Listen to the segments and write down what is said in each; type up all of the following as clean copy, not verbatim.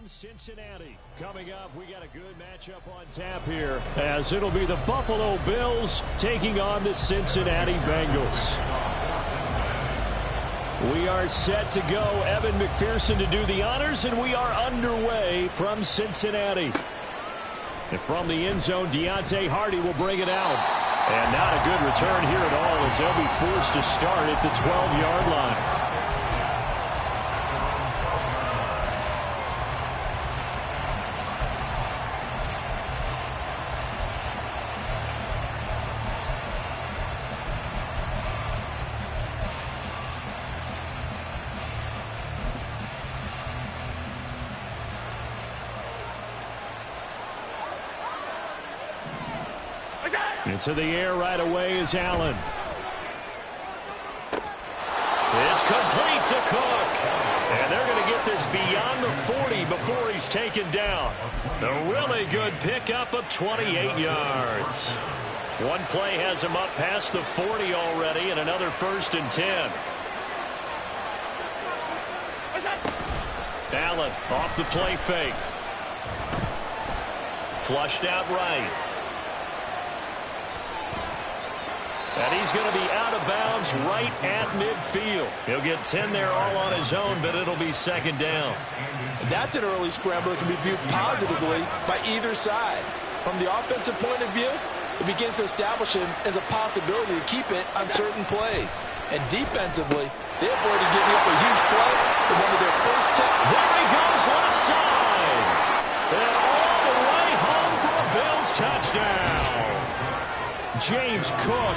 and Cincinnati. Coming up, we got a good matchup on tap here, as it'll be the Buffalo Bills taking on the Cincinnati Bengals. We are set to go. Evan McPherson to do the honors, and we are underway from Cincinnati. And from the end zone, Deontay Hardy will bring it out. And not a good return here at all, as they'll be forced to start at the 12-yard line. Into the air right away is Allen. It's complete to Cook. And they're going to get this beyond the 40 before he's taken down. A really good pickup of 28 yards. One play has him up past the 40 already, and another 1st and 10. Allen off the play fake. Flushed out right. And he's going to be out of bounds right at midfield. He'll get 10 there all on his own, but it'll be 2nd down. That's an early scramble that can be viewed positively by either side. From the offensive point of view, it begins to establish him as a possibility to keep it on certain plays. And defensively, they avoided giving up a huge play in one of their first 10. There he goes left side. And all the way home for a Bills touchdown. James Cook,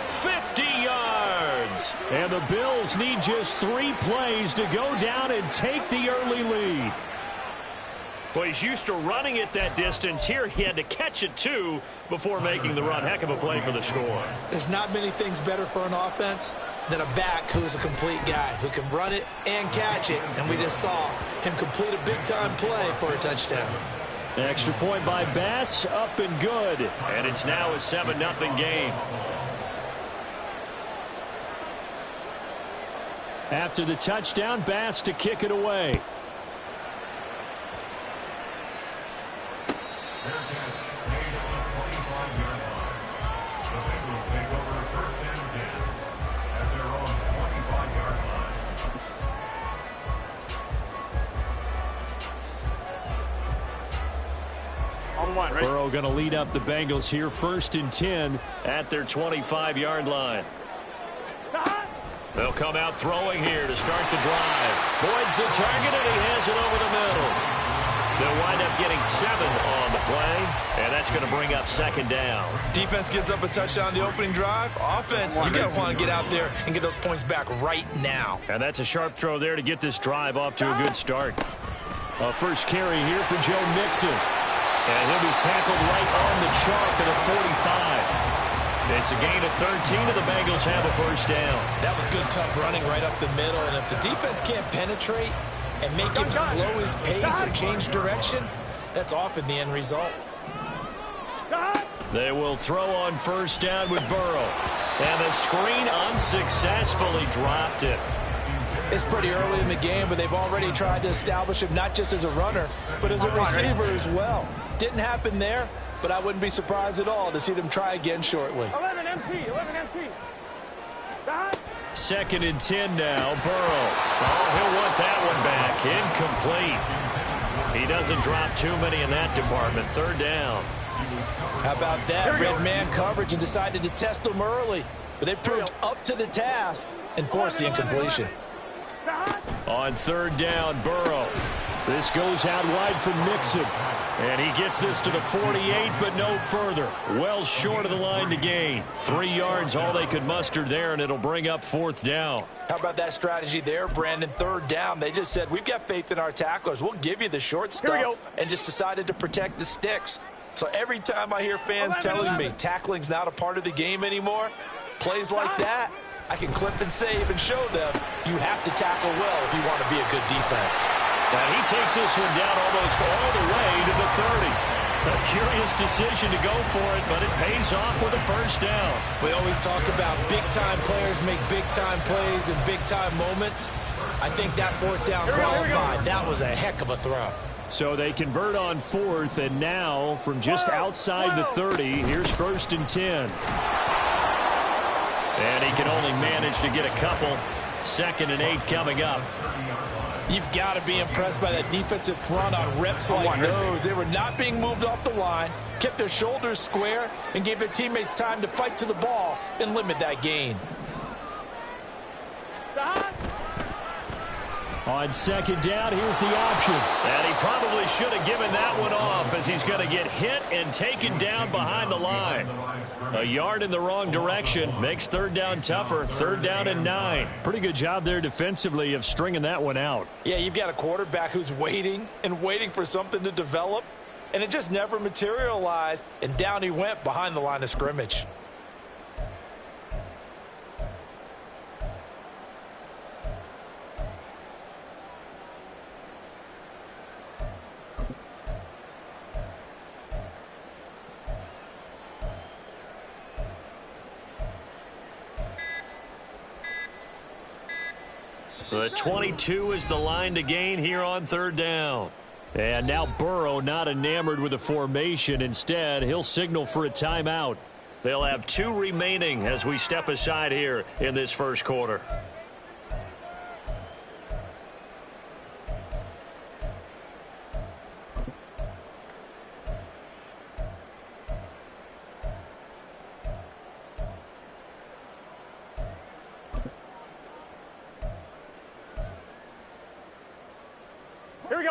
50 yards. And the Bills need just 3 plays to go down and take the early lead. Well, he's used to running it that distance. Here he had to catch it, too, before making the run. Heck of a play for the score. There's not many things better for an offense than a back who is a complete guy, who can run it and catch it. And we just saw him complete a big-time play for a touchdown. Extra point by Bass, up and good. And it's now a 7-0 game. After the touchdown, Bass to kick it away. Burrow going to lead up the Bengals here, 1st and 10 at their 25-yard line. They'll come out throwing here to start the drive. Boyd's the target, and he has it over the middle. They'll wind up getting 7 on the play, and that's going to bring up 2nd down. Defense gives up a touchdown the opening drive. Offense, you got to want to get out there and get those points back right now. And that's a sharp throw there to get this drive off to a good start. A first carry here for Joe Mixon. And he'll be tackled right on the chalk at a 45. It's a gain of 13, and the Bengals have a 1st down. That was good, tough running right up the middle. And if the defense can't penetrate and make him slow his pace or change direction, that's often the end result. They will throw on 1st down with Burrow. And the screen unsuccessfully dropped it. It's pretty early in the game, but they've already tried to establish him not just as a runner, but as a receiver as well. Didn't happen there, but I wouldn't be surprised at all to see them try again shortly. 11 MT. 2nd and 10 now, Burrow. Oh, he'll want that one back. Incomplete. He doesn't drop too many in that department. 3rd down. How about that? Red man coverage and decided to test them early. But they proved up to the task and forced the incompletion. On 3rd down, Burrow. This goes out wide from Mixon. And he gets this to the 48, but no further. Well short of the line to gain. 3 yards, all they could muster there, and it'll bring up 4th down. How about that strategy there, Brandon? 3rd down. They just said, we've got faith in our tacklers. We'll give you the short stuff, and just decided to protect the sticks. So every time I hear fans telling me tackling's not a part of the game anymore, plays like that, I can clip and save and show them you have to tackle well if you want to be a good defense. And he takes this one down almost all the way to the 30. A curious decision to go for it, but it pays off with a 1st down. We always talk about big-time players make big-time plays in big-time moments. I think that 4th down qualified. That was a heck of a throw. So they convert on 4th, and now from just outside the 30, here's 1st and 10. And he can only manage to get a couple. 2nd and 8 coming up. You've got to be impressed by that defensive front on reps like those. They were not being moved off the line, kept their shoulders square, and gave their teammates time to fight to the ball and limit that gain. On 2nd down, here's the option. And he probably should have given that one off, as he's going to get hit and taken down behind the line. A yard in the wrong direction makes 3rd down tougher. 3rd down and 9. Pretty good job there defensively of stringing that one out. Yeah, you've got a quarterback who's waiting and waiting for something to develop, and it just never materialized, and down he went behind the line of scrimmage. The 22 is the line to gain here on 3rd down. And now Burrow not enamored with the formation. Instead, he'll signal for a timeout. They'll have 2 remaining as we step aside here in this 1st quarter.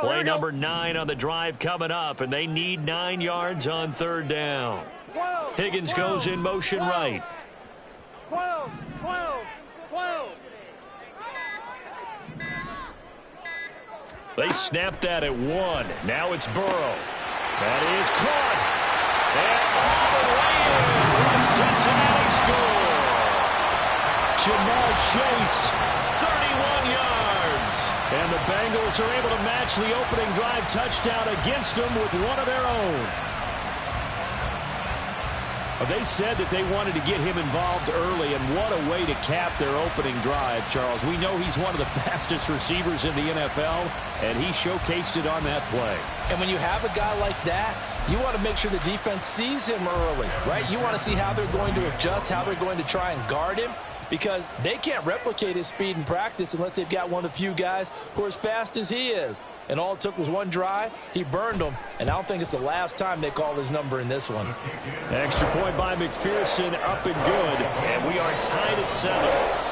Play number 9 on the drive coming up, and they need 9 yards on 3rd down. Higgins goes in motion right. 12. They snap that at 1. Now it's Burrow. That is caught. And all the way in for a Cincinnati score. Jamar Chase, 31 yards. And the Bengals are able to match the opening drive touchdown against them with one of their own. They said that they wanted to get him involved early, and what a way to cap their opening drive, Charles. We know he's one of the fastest receivers in the NFL, and he showcased it on that play. And when you have a guy like that, you want to make sure the defense sees him early, right? You want to see how they're going to adjust, how they're going to try and guard him, because they can't replicate his speed in practice unless they've got one of the few guys who are as fast as he is. And all it took was one drive. He burned them, and I don't think it's the last time they call his number in this one. Extra point by McPherson, up and good, and we are tied at 7.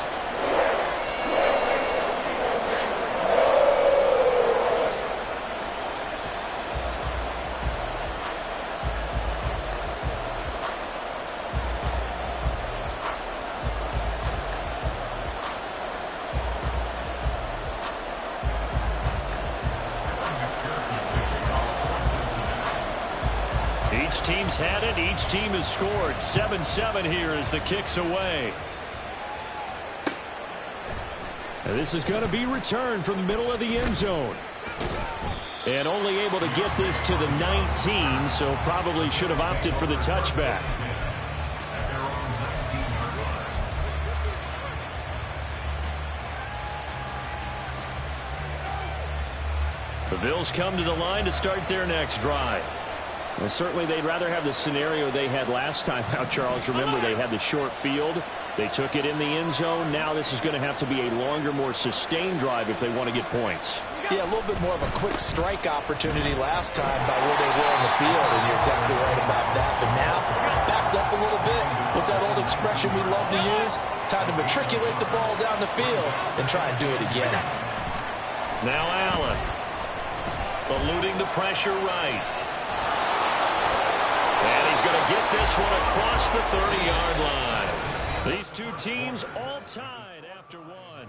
Each team's had it. Each team has scored. 7-7 here as the kick's away. And this is going to be returned from the middle of the end zone. And only able to get this to the 19, so probably should have opted for the touchback. The Bills come to the line to start their next drive. Well, certainly they'd rather have the scenario they had last time out, Charles. Remember, they had the short field. They took it in the end zone. Now this is going to have to be a longer, more sustained drive if they want to get points. Yeah, a little bit more of a quick strike opportunity last time by where they were on the field, and you're exactly right about that. But now, backed up a little bit. What's that old expression we love to use? Time to matriculate the ball down the field and try and do it again. Now Allen, eluding the pressure right. And he's going to get this one across the 30-yard line. These two teams all tied after one.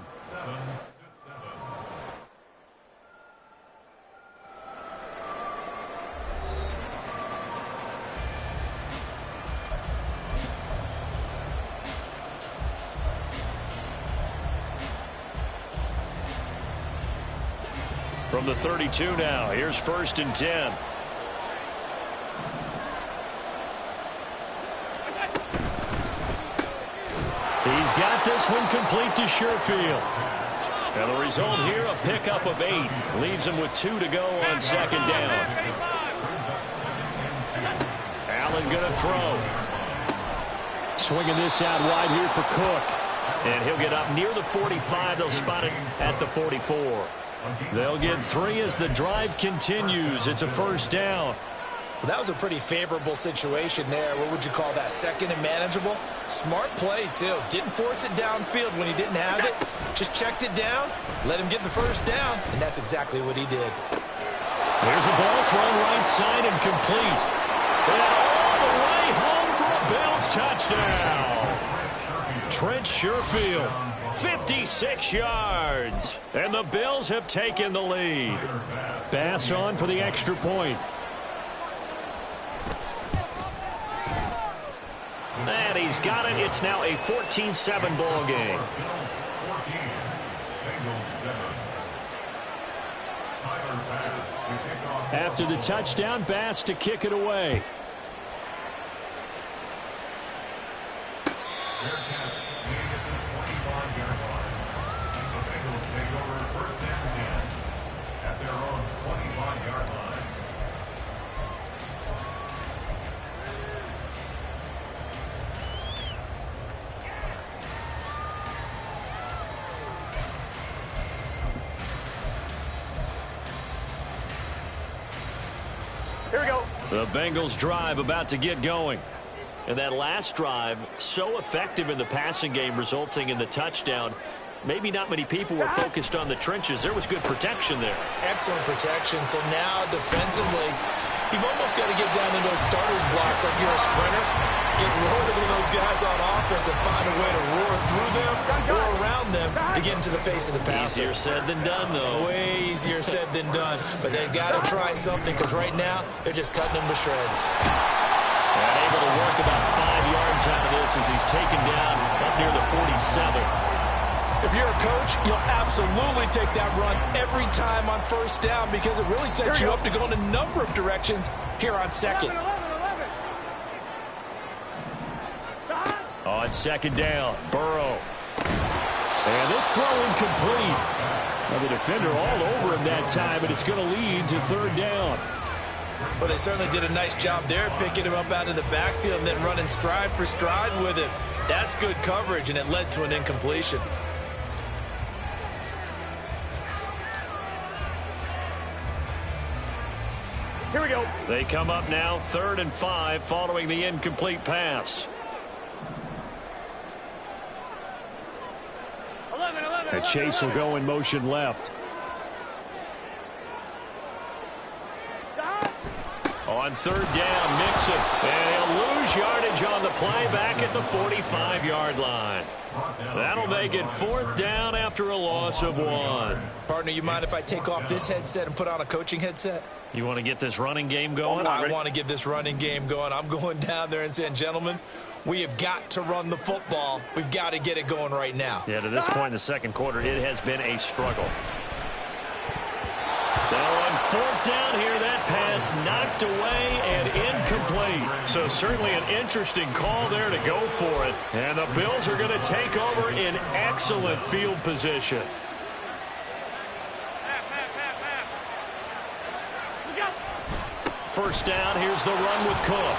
From the 32 now, here's 1st and 10. He's got this one complete to Sherfield. And the result here, a pickup of 8. Leaves him with 2 to go on second down. Allen going to throw. Swinging this out wide here for Cook. And he'll get up near the 45. They'll spot it at the 44. They'll get 3 as the drive continues. It's a first down. Well, that was a pretty favorable situation there. What would you call that? Second and manageable? Smart play, too. Didn't force it downfield when he didn't have it. Just checked it down, let him get the first down, and that's exactly what he did. There's a ball thrown right side and complete. And all the way home for a Bills touchdown. Trent Sherfield, 56 yards. And the Bills have taken the lead. Bass on for the extra point. And he's got it. It's now a 14-7 ball game. After the touchdown, Bass to kick it away. The Bengals drive about to get going. And that last drive, so effective in the passing game, resulting in the touchdown. Maybe not many people were focused on the trenches. There was good protection there. Excellent protection. So now defensively, you've almost got to get down into those starter's blocks like you're a sprinter. Get loaded in those guys on offense and find a way to roar through them or around them to get into the face of the passer. Easier said than done, though. Way easier said than done. But they've got to try something because right now they're just cutting them to shreds. And able to work about 5 yards out of this as he's taken down up near the 47. If you're a coach, you'll absolutely take that run every time on first down because it really sets you up to go in a number of directions here on second. 11. On second down, Burrow. And this throw incomplete. Well, the defender all over him that time, but it's going to lead to third down. Well, they certainly did a nice job there, picking him up out of the backfield and then running stride for stride with him. That's good coverage, and it led to an incompletion. Here we go. They come up now, 3rd and 5, following the incomplete pass. 11. And Chase will go in motion left. On 3rd down, Mixon. And he'll lose yardage on the play back at the 45-yard line. That'll make it 4th down after a loss of 1. Partner, you mind if I take off this headset and put on a coaching headset? You want to get this running game going? I want to get this running game going. I'm going down there and saying, gentlemen, we have got to run the football. We've got to get it going right now. Yeah, to this point in the second quarter, it has been a struggle. Now on 4th down here, that pass knocked away and incomplete. So certainly an interesting call there to go for it. And the Bills are going to take over in excellent field position. First down, here's the run with Cook.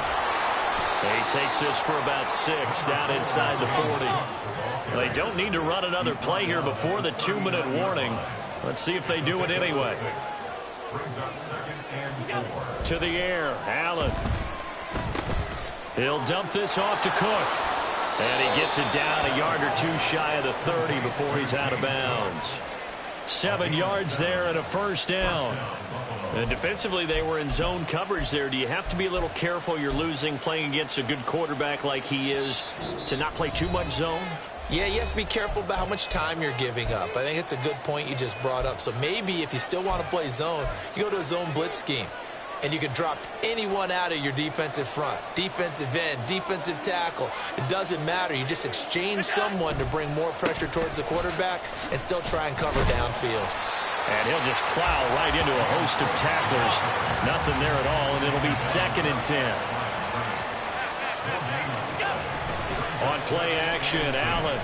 He takes this for about 6 down inside the 40. They don't need to run another play here before the 2-minute warning. Let's see if they do it anyway. To the air, Allen. He'll dump this off to Cook. And he gets it down a yard or 2 shy of the 30 before he's out of bounds. 7 yards there and a first down. And defensively, they were in zone coverage there. Do you have to be a little careful? You're losing playing against a good quarterback like he is to not play too much zone? Yeah, you have to be careful about how much time you're giving up. I think it's a good point you just brought up. So maybe if you still want to play zone, you go to a zone blitz scheme. And you can drop anyone out of your defensive front. Defensive end, defensive tackle. It doesn't matter. You just exchange someone to bring more pressure towards the quarterback and still try and cover downfield. And he'll just plow right into a host of tacklers. Nothing there at all, and it'll be 2nd and 10. On play action, Allen.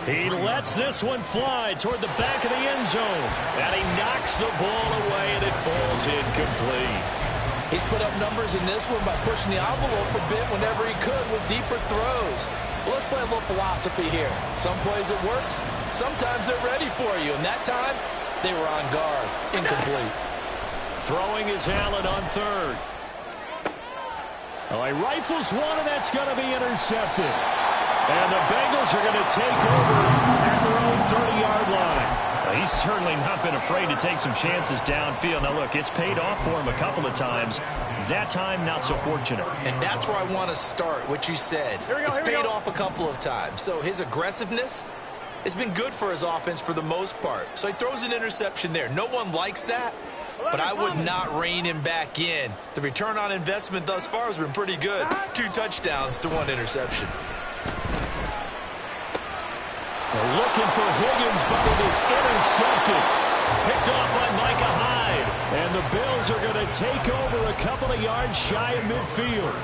He lets this one fly toward the back of the end zone. And he knocks the ball away, and it falls incomplete. He's put up numbers in this one by pushing the envelope a bit whenever he could with deeper throws. Well, let's play a little philosophy here. Some plays it works. Sometimes they're ready for you. And that time, they were on guard. Incomplete. Throwing is Allen on third. Oh, he rifles one, and that's going to be intercepted. And the Bengals are going to take over at their own 30-yard line. Well, he's certainly not been afraid to take some chances downfield. Now, look, it's paid off for him a couple of times. That time, not so fortunate. And that's where I want to start, what you said. It's paid off a couple of times. So his aggressiveness has been good for his offense for the most part. So he throws an interception there. No one likes that, but I would not rein him back in. The return on investment thus far has been pretty good. 2 touchdowns to 1 interception. They're looking for Higgins, but it is intercepted. Picked off by Micah Hyde. And the Bills are going to take over a couple of yards shy of midfield.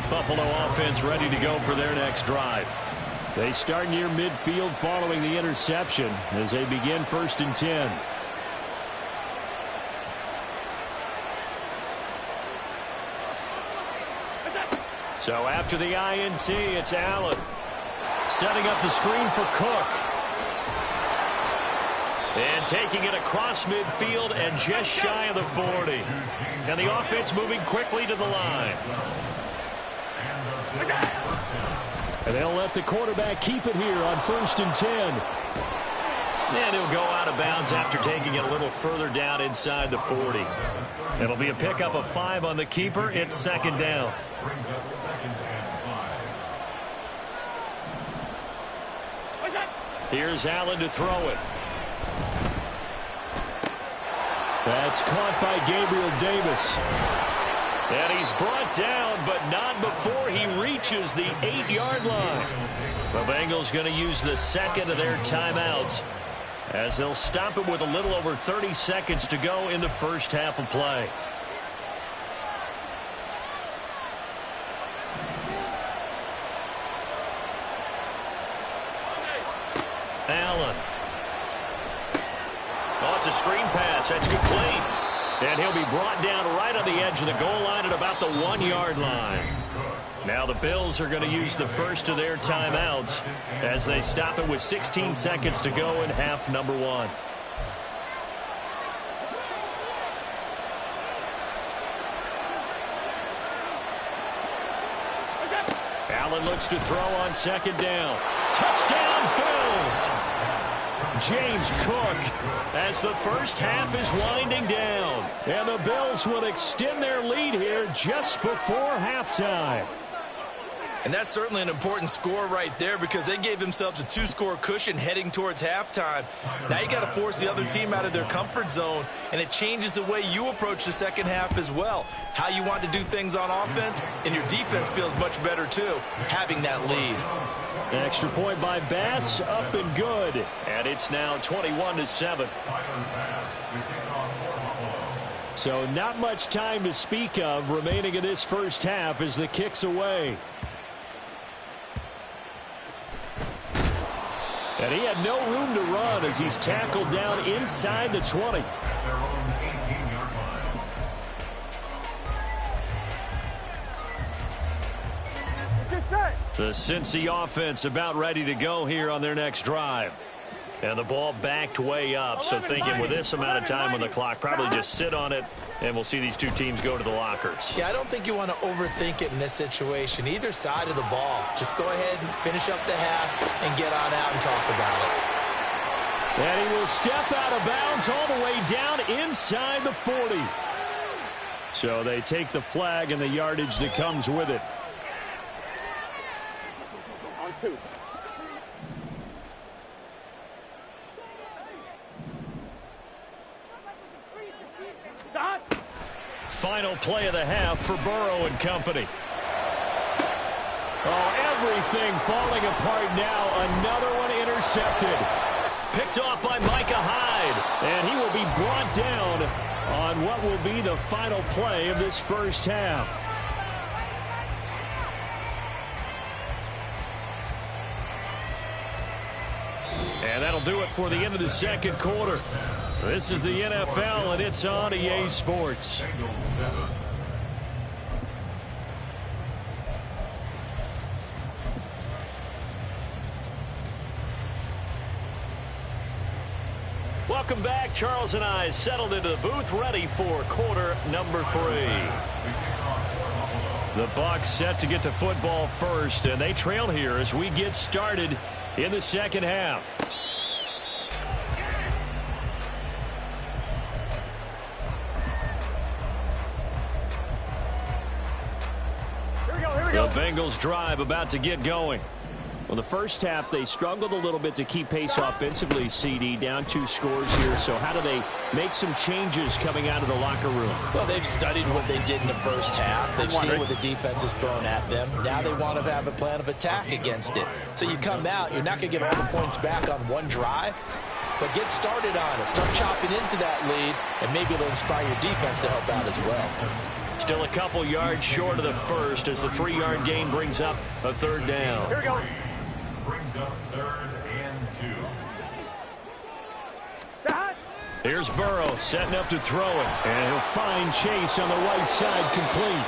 Buffalo offense ready to go for their next drive. They start near midfield following the interception as they begin 1st and 10. So after the INT, it's Allen. Setting up the screen for Cook. And taking it across midfield and just shy of the 40. And the offense moving quickly to the line. And they'll let the quarterback keep it here on 1st and 10. And he'll go out of bounds after taking it a little further down inside the 40. It'll be a pickup of 5 on the keeper. It's 2nd down. Here's Allen to throw it. That's caught by Gabriel Davis. And he's brought down, but not before he reaches the 8-yard line. The Bengals going to use the 2nd of their timeouts as they'll stop it with a little over 30 seconds to go in the first half of play. Allen. Oh, it's a screen pass. That's complete. And he'll be brought down right on the edge of the goal line at about the 1-yard line. Now the Bills are going to use the first of their timeouts as they stop it with 16 seconds to go in half number 1. Allen looks to throw on 2nd down. Touchdown, Bills! James Cook as the first half is winding down. And the Bills will extend their lead here just before halftime. And that's certainly an important score right there because they gave themselves a 2-score cushion heading towards halftime. Now you got to force the other team out of their comfort zone, and it changes the way you approach the second half as well. How you want to do things on offense, and your defense feels much better too, having that lead. Extra point by Bass, up and good. And it's now 21-7. So not much time to speak of remaining in this first half as the kick's away. And he had no room to run as he's tackled down inside the 20. The Cincy offense about ready to go here on their next drive. And the ball backed way up, so thinking with this amount of time on the clock, probably just sit on it, and we'll see these two teams go to the lockers. Yeah, I don't think you want to overthink it in this situation. Either side of the ball. Just go ahead and finish up the half and get on out and talk about it. And he will step out of bounds all the way down inside the 40. So they take the flag and the yardage that comes with it. On 2. Final play of the half for Burrow and company. Oh, everything falling apart now. Another one intercepted. Picked off by Micah Hyde. And he will be brought down on what will be the final play of this first half. And that'll do it for the end of the second quarter. This is the NFL, and it's on EA Sports. Welcome back. Charles and I settled into the booth, ready for quarter number 3. The Bucs set to get the football first, and they trail here as we get started in the second half. The Bengals drive about to get going. Well, the first half, they struggled a little bit to keep pace offensively, CD, down 2 scores here. So how do they make some changes coming out of the locker room? Well, they've studied what they did in the first half. They've seen what the defense has thrown at them. Now they want to have a plan of attack against it. So you come out, you're not going to get all the points back on one drive, but get started on it. Start chopping into that lead, and maybe it'll inspire your defense to help out as well. Still a couple yards short of the first as the 3-yard gain brings up a third down. Here we go. Brings up 3rd and 2. Here's Burrow setting up to throw it, and he'll find Chase on the right side complete.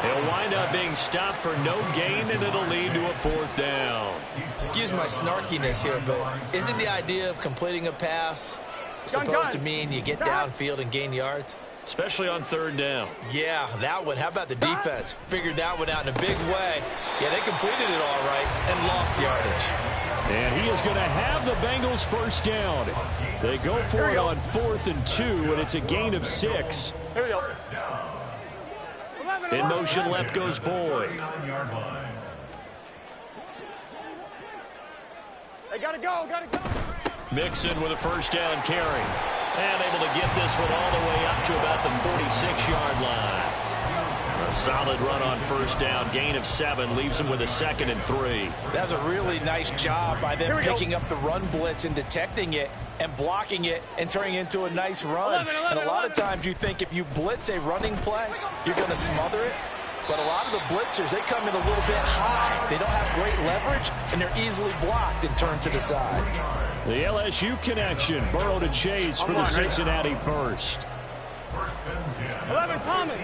He'll wind up being stopped for no gain, and it'll lead to a 4th down. Excuse my snarkiness here, but isn't the idea of completing a pass supposed to mean you get downfield and gain yards? Especially on 3rd down. Yeah, that one. How about the defense? Figured that one out in a big way. Yeah, they completed it all right and lost yardage. And he is going to have the Bengals first down. They go for it on 4th and 2, and it's a gain of 6. Here we go. In motion left goes Boyd. They gotta go, Mixon with a first down carry. And able to get this one all the way up to about the 46-yard line. A solid run on first down. Gain of 7 leaves him with a 2nd and 3. That's a really nice job by them picking up the run blitz and detecting it and blocking it and turning it into a nice run. And a lot of times you think if you blitz a running play, you're going to smother it. But a lot of the blitzers, they come in a little bit high. They don't have great leverage, and they're easily blocked and turned to the side. The LSU connection. Burrow to Chase for the Cincinnati first. 11, Thomas.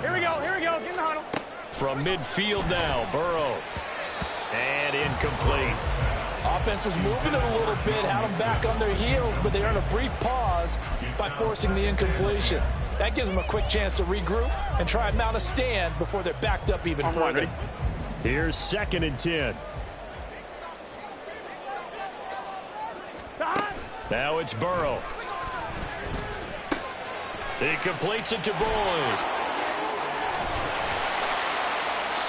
Here we go. Get in the huddle. From midfield now, Burrow. And incomplete. Offense was moving it a little bit, had them back on their heels, but they earned a brief pause by forcing the incompletion. That gives them a quick chance to regroup and try and mount a stand before they're backed up even further. Here's 2nd and 10. Now it's Burrow. He completes it to Boyd.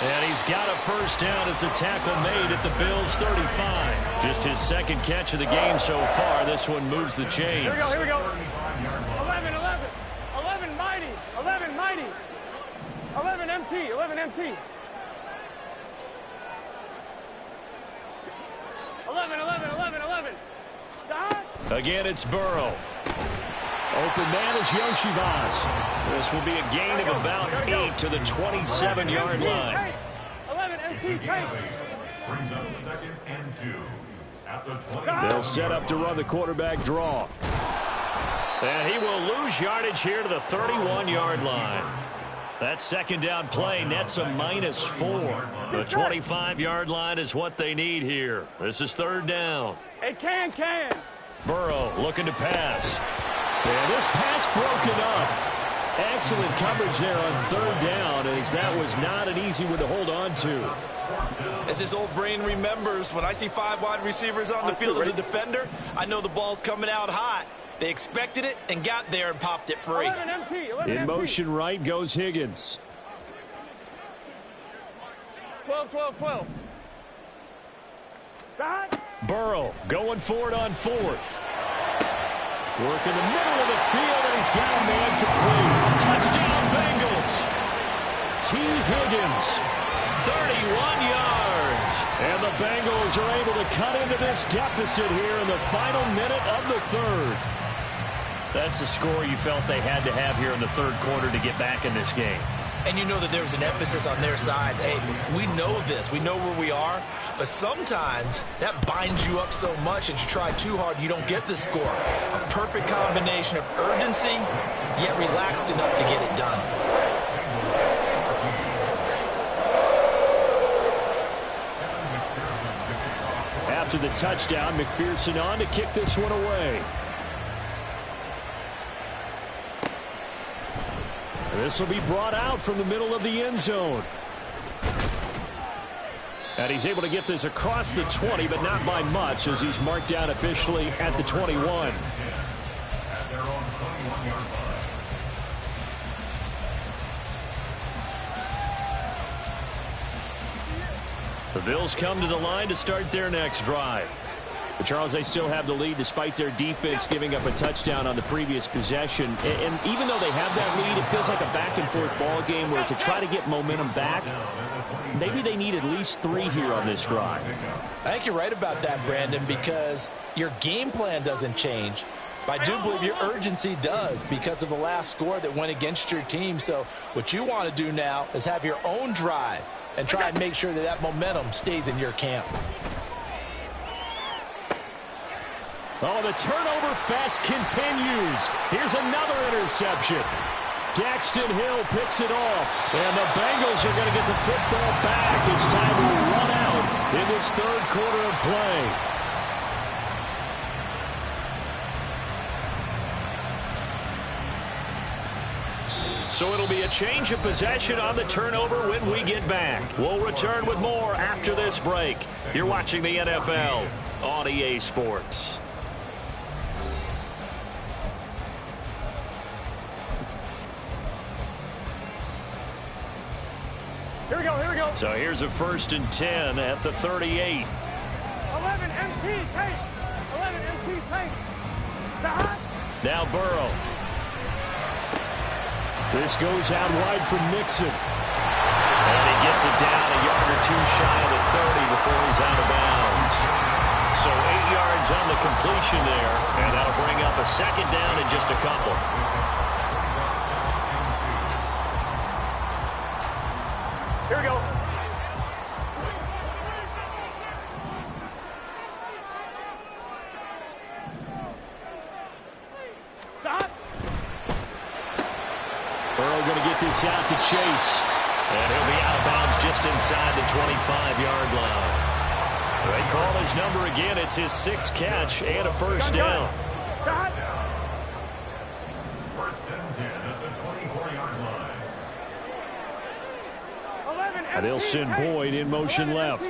And he's got a first down as a tackle made at the Bills' 35. Just his 2nd catch of the game so far. This one moves the chains. Here we go. 11, mighty. 11 MT. 11. Again, it's Burrow. Open man is Yoshivas. This will be a gain of about 8 to the 27-yard line. 11 MT. Brings up 2nd and 2 at the 20. They'll set up to run the quarterback draw. And he will lose yardage here to the 31-yard line. That 2nd down play nets a -4. The 25-yard line is what they need here. This is 3rd down. It can. Burrow looking to pass. And this pass broken up. Excellent coverage there on 3rd down, as that was not an easy one to hold on to. As his old brain remembers, when I see 5 wide receivers on the field as a defender, I know the ball's coming out hot. They expected it and got there and popped it free. 11 MT. In motion right goes Higgins. 12. Burrow going for it on 4th. Work in the middle of the field, and he's got a man complete. Touchdown, Bengals. T. Higgins, 31 yards. And the Bengals are able to cut into this deficit here in the final minute of the 3rd. That's a score you felt they had to have here in the 3rd quarter to get back in this game. and you know that there's an emphasis on their side. Hey, we know this. We know where we are. But sometimes that binds you up so much that you try too hard, you don't get the score. A perfect combination of urgency, yet relaxed enough to get it done. After the touchdown, McPherson on to kick this one away. This will be brought out from the middle of the end zone. And he's able to get this across the 20, but not by much, as he's marked down officially at the 21. The Bills come to the line to start their next drive. But Charles, they still have the lead despite their defense giving up a touchdown on the previous possession. And even though they have that lead, it feels like a back-and-forth ball game where to try to get momentum back, maybe they need at least 3 here on this drive. I think you're right about that, Brandon, because your game plan doesn't change. But I do believe your urgency does because of the last score that went against your team. So what you want to do now is have your own drive and try and make sure that that momentum stays in your camp. Oh, the turnover fest continues. Here's another interception. Daxton Hill picks it off. And the Bengals are going to get the football back. It's time to run out in this third quarter of play. So it'll be a change of possession on the turnover when we get back. We'll return with more after this break. You're watching the NFL on EA Sports. Here we go, here we go. So here's a 1st and 10 at the 38. 11 MT, take. 11 MT, take. Stop. Now Burrow. This goes out wide for Mixon. And he gets it down a yard or 2 shy of the 30 before he's out of bounds. So 8 yards on the completion there, and that'll bring up a 2nd down in just a couple. Here we go. Stop. Burrow going to get this out to Chase. And he'll be out of bounds just inside the 25-yard line. They call his number again. It's his 6th catch and a 1st down. Stop. 1st and 10 at the 24-yard line. And they'll send Boyd in motion left.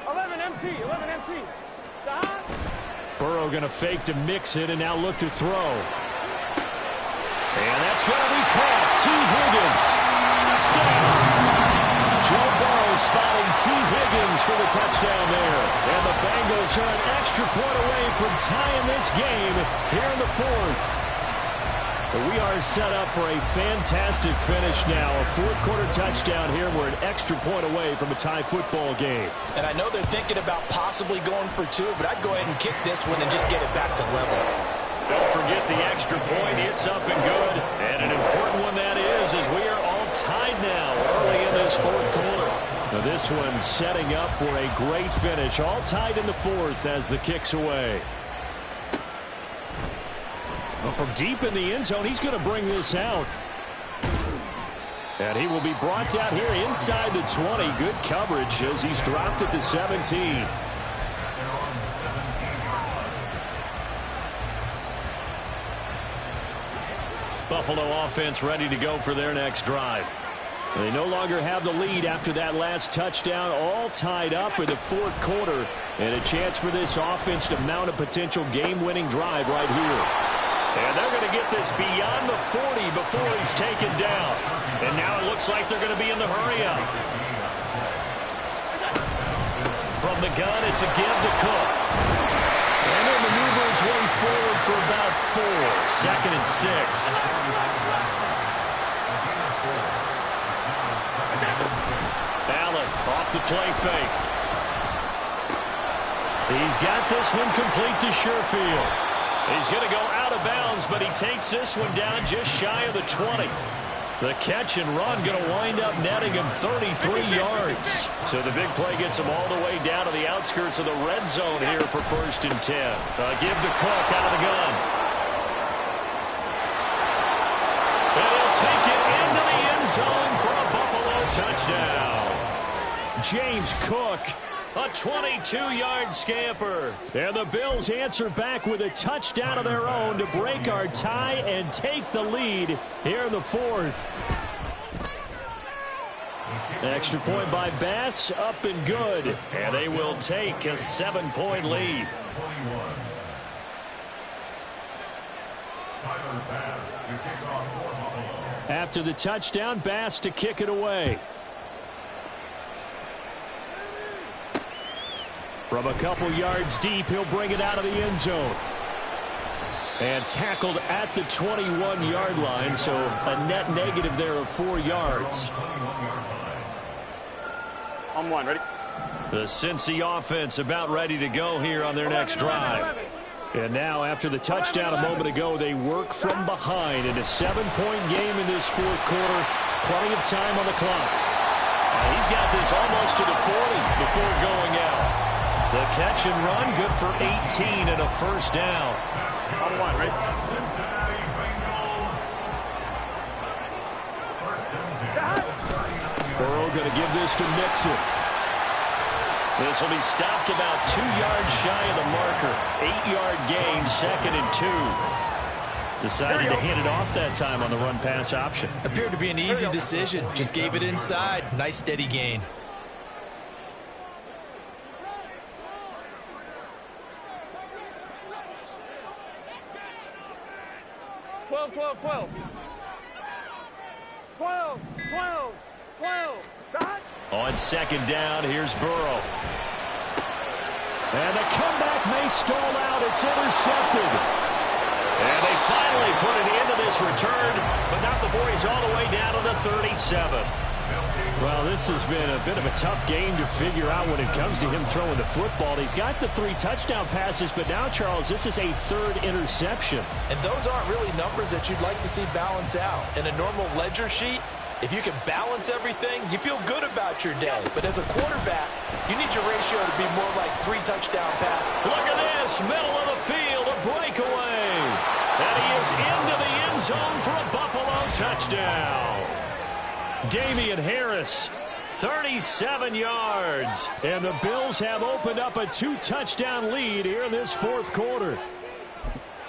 11 MT, 11 MT. Stop. Burrow going to fake to Mixon and now look to throw. And that's going to be caught. T. Higgins. Touchdown. Joe Burrow spotting T. Higgins for the touchdown there. And the Bengals are an extra point away from tying this game here in the 4th. But we are set up for a fantastic finish now. A 4th quarter touchdown here. We're an extra point away from a tie football game. And I know they're thinking about possibly going for 2, but I'd go ahead and kick this one and just get it back to level. Don't forget the extra point. It's up and good. And an important one that is, as we are all tied now early in this 4th quarter. Now this one setting up for a great finish. All tied in the 4th as the kick's away. Well, from deep in the end zone, he's going to bring this out. And he will be brought down here inside the 20. Good coverage as he's dropped at the 17. Buffalo offense ready to go for their next drive. They no longer have the lead after that last touchdown. All tied up in the 4th quarter. And a chance for this offense to mount a potential game-winning drive right here. And they're going to get this beyond the 40 before he's taken down. And now it looks like they're going to be in the hurry-up. From the gun, it's a give to Cook. And he'll maneuver his way forward for about 4. 2nd and 6. Allen off the play fake. He's got this one complete to Sherfield. He's going to go out of bounds, but he takes this one down just shy of the 20. The catch and run going to wind up netting him 33 yards. So the big play gets him all the way down to the outskirts of the red zone here for 1st and 10. Give to Cook out of the gun. And he'll take it into the end zone for a Buffalo touchdown. James Cook, a 22-yard scamper. And the Bills answer back with a touchdown of their own to break our tie and take the lead here in the 4th. Extra point by Bass, up and good. And they will take a 7-point lead. After the touchdown, Bass to kick it away. From a couple yards deep, he'll bring it out of the end zone. And tackled at the 21-yard line, so a net negative there of 4 yards. On one, ready? The Cincy offense about ready to go here on their next drive. And now, after the touchdown a moment ago, they work from behind in a 7-point game in this 4th quarter. Plenty of time on the clock. He's got this almost to the 40 before going out. The catch and run, good for 18 and a 1st down. On one, right? Burrow going to give this to Mixon. This will be stopped about 2 yards shy of the marker. 8-yard gain, 2nd and 2. Decided to hand it off that time on the run-pass option. Appeared to be an easy decision. Just gave it inside. Nice steady gain. 12, 12, 12. 12, 12, 12. Dot. On 2nd down, here's Burrow. And the comeback may stall out. It's intercepted. And they finally put an end to this return, but not before he's all the way down to the 37. Well, this has been a bit of a tough game to figure out when it comes to him throwing the football. He's got the 3 touchdown passes, but now, Charles, this is a 3rd interception. And those aren't really numbers that you'd like to see balance out. In a normal ledger sheet, if you can balance everything, you feel good about your day. But as a quarterback, you need your ratio to be more like 3 touchdown passes. Look at this, middle of the field, a breakaway. And he is into the end zone for a Buffalo touchdown. Damian Harris, 37 yards. And the Bills have opened up a 2-touchdown lead here in this 4th quarter.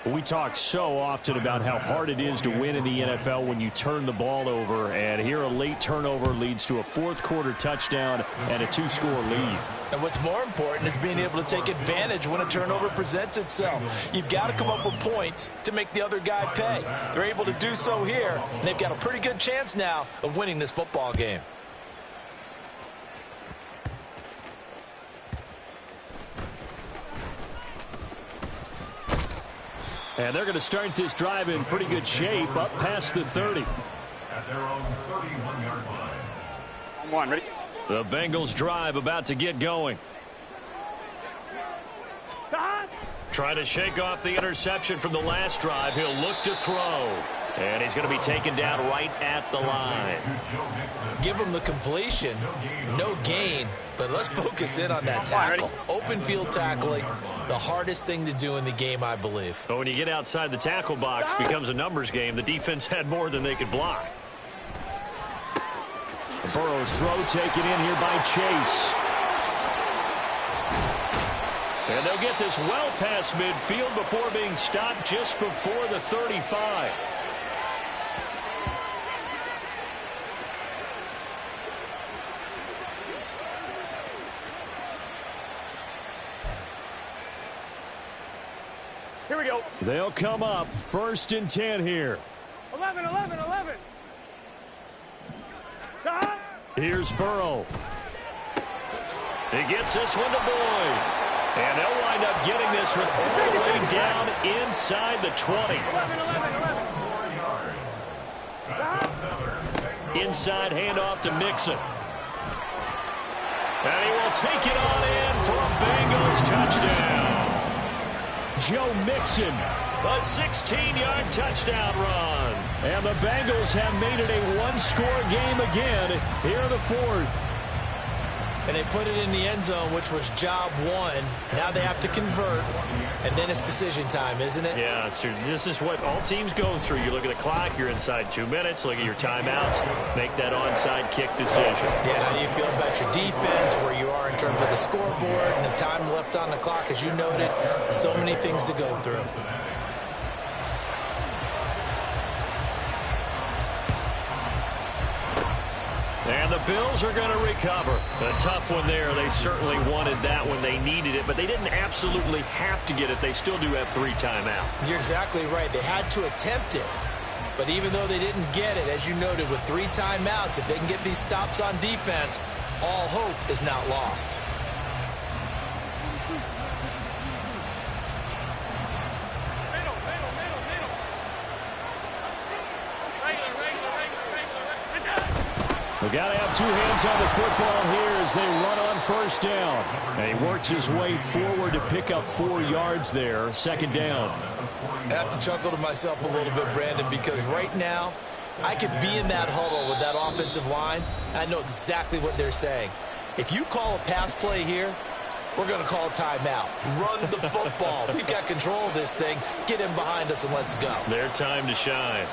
We talk so often about how hard it is to win in the NFL when you turn the ball over, and here a late turnover leads to a 4th quarter touchdown and a 2-score lead. And what's more important is being able to take advantage when a turnover presents itself. You've got to come up with points to make the other guy pay. They're able to do so here, and they've got a pretty good chance now of winning this football game. And they're going to start this drive in pretty good shape, up past the 30. At their own 31-yard line. On one, ready? The Bengals drive about to get going. Dot. Trying to shake off the interception from the last drive. He'll look to throw. And he's going to be taken down right at the line. Give him the completion, no gain, but let's focus in on that tackle. Open field tackling, the hardest thing to do in the game, I believe. But when you get outside the tackle box, it becomes a numbers game. The defense had more than they could block. Burrow's throw taken in here by Chase. And they'll get this well past midfield before being stopped just before the 35. Here we go. They'll come up 1st and 10 here. 11, 11, 11. Dot. Here's Burrow. He gets this one to Boyd. And they'll wind up getting this one all the way down inside the 20. 11, 11, 11. Inside handoff to Mixon. And he will take it on in for a Bengals touchdown. Joe Mixon A 16-yard touchdown run. And the Bengals have made it a one-score game again here in the fourth. And they put it in the end zone, which was job one. Now they have to convert, and then it's decision time, isn't it? Yeah, so this is what all teams go through. You look at the clock, you're inside 2 minutes, look at your timeouts, make that onside kick decision. Yeah, how do you feel about your defense, where you are in terms of the scoreboard, and the time left on the clock, as you noted? So many things to go through. And the Bills are going to recover. A tough one there. They certainly wanted that when they needed it, but they didn't absolutely have to get it. They still do have 3 timeouts. You're exactly right. They had to attempt it. But even though they didn't get it, as you noted, with 3 timeouts, if they can get these stops on defense, all hope is not lost. We've got to have 2 hands on the football here as they run on first down. And he works his way forward to pick up 4 yards there, second down. I have to chuckle to myself a little bit, Brandon, because right now I could be in that huddle with that offensive line. I know exactly what they're saying. If you call a pass play here, we're going to call a timeout. Run the football. We've got control of this thing. Get in behind us and let's go. Their time to shine.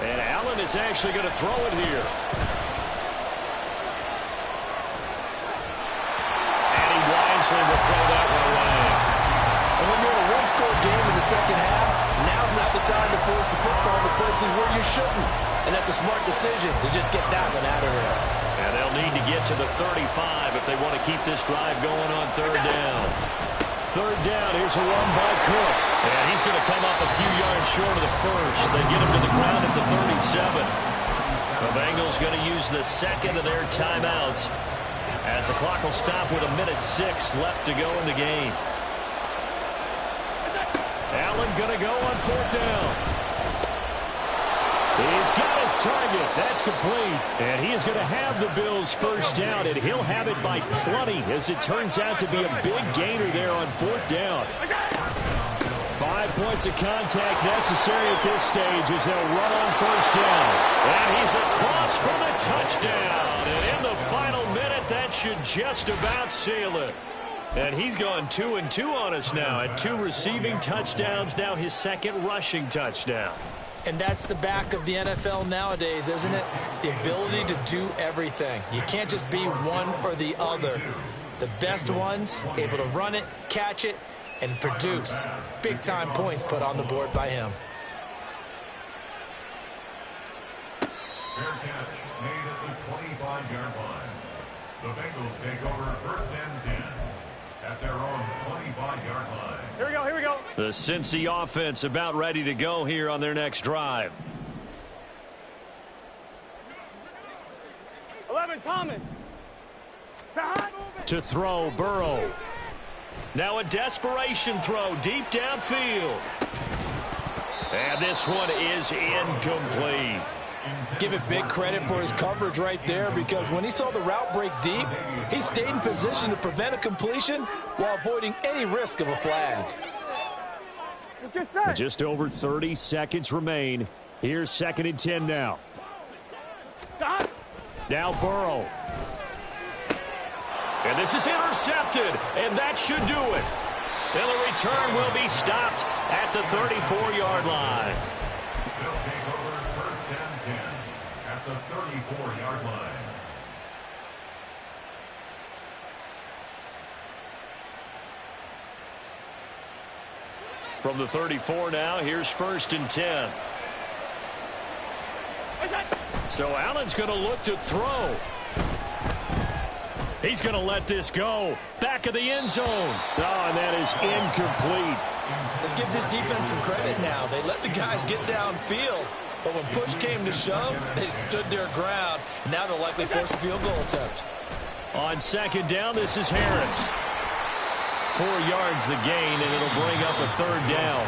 And Allen is actually going to throw it here. And he wisely will throw that one away. And when you're in a one-score game in the second half, now's not the time to force the football to places where you shouldn't. And that's a smart decision to just get that one out of there. And they'll need to get to the 35 if they want to keep this drive going on third down. Third down, here's a run by Cook. And he's going to come up a few yards short of the first. They get him to the ground at the 37. The Bengals going to use the second of their timeouts as the clock will stop with 1:06 left to go in the game. Allen going to go on fourth down. He's got his target. That's complete. And he is going to have the Bills first down, and he'll have it by plenty as it turns out to be a big gainer there on fourth down. 5 points of contact necessary at this stage as they'll run on first down. And he's across for the touchdown. And in the final minute, that should just about seal it. And he's gone 2-2 on us now at 2 receiving touchdowns, now his second rushing touchdown. And that's the back of the NFL nowadays, isn't it? The ability to do everything. You can't just be one or the other. The best ones, able to run it, catch it, and produce. Big-time points put on the board by him. Fair catch made at the 25-yard line. The Bengals take over first and 10 at their own 25-yard line. Here we go, here we go. The Cincy offense about ready to go here on their next drive. 11, Thomas. To throw, Burrow. Now a desperation throw deep downfield. And this one is incomplete. Give it big credit for his coverage right there, because when he saw the route break deep, he stayed in position to prevent a completion while avoiding any risk of a flag. Let's get set. Just over 30 seconds remain. Here's 2nd and 10 now. Now Burrow. And this is intercepted, and that should do it. And the return will be stopped at the 34-yard line. They'll take over first and 10 at the 34-yard line. From the 34 now, here's 1st and 10. So Allen's going to look to throw. He's going to let this go. Back of the end zone. Oh, and that is incomplete. Let's give this defense some credit now. They let the guys get downfield, but when push came to shove, they stood their ground. And now they'll likely force a field goal attempt. On 2nd down, this is Harris. 4 yards the gain, and it'll bring up a 3rd down.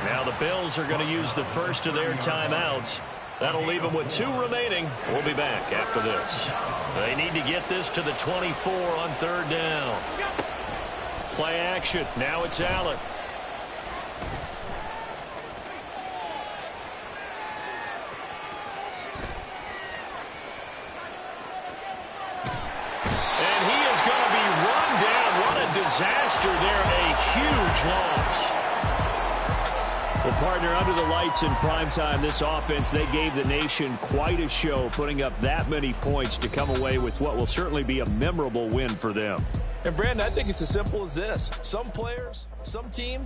Now the Bills are going to use the first of their timeouts That'll leave them with 2 remaining. We'll be back after this. They need to get this to the 24 on 3rd down. Play action. Now it's Allen. And he is going to be run down. What a disaster there. A huge loss. Well, partner, under the lights in primetime, this offense, they gave the nation quite a show, putting up that many points to come away with what will certainly be a memorable win for them. And, Brandon, I think it's as simple as this. Some players, some teams,